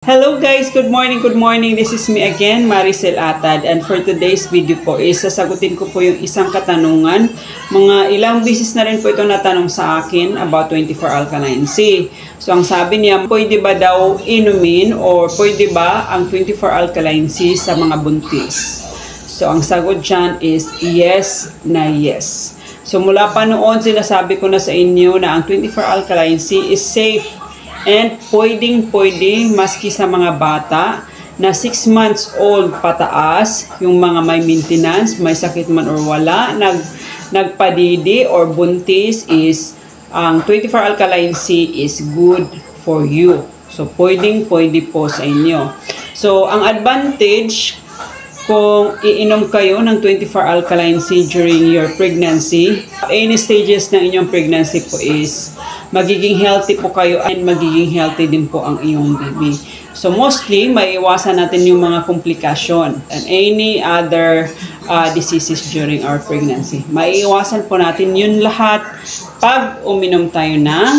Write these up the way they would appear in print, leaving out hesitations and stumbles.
Hello guys, good morning, good morning. This is me again, Maricel Atad, and for today's video po is sasagutin ko po yung isang katanungan. Mga ilang beses na rin po ito natanong sa akin about 24 alkaline C. So ang sabi niya, pwede ba daw inumin or pwede ba ang 24 alkaline C sa mga buntis? So ang sagot dyan is yes na yes. So mula pa noon sinasabi ko na sa inyo na ang 24 alkaline C is safe and pwedeng-pwede maski sa mga bata na 6 months old pataas, yung mga may maintenance, may sakit man or wala, nagpadidi or buntis is, ang 24 alkaline C is good for you. So, pwedeng-pwede po sa inyo. So, ang advantage kung iinom kayo ng 24 alkaline C during your pregnancy, any stages ng inyong pregnancy po is magiging healthy po kayo and magiging healthy din po ang iyong baby. So mostly, maiiwasan natin yung mga komplikasyon and any other diseases during our pregnancy. Maiiwasan po natin yun lahat pag uminom tayo ng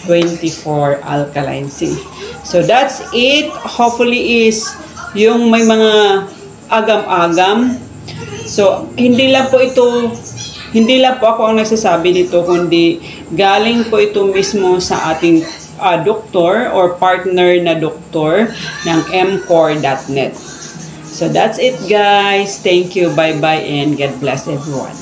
24 alkaline C. So that's it. Hopefully is yung may mga agam-agam. So, hindi lang po ako ang nagsasabi nito, kundi galing po ito mismo sa ating doktor or partner na doktor ng mcore.net. So, that's it guys. Thank you. Bye-bye and God bless everyone.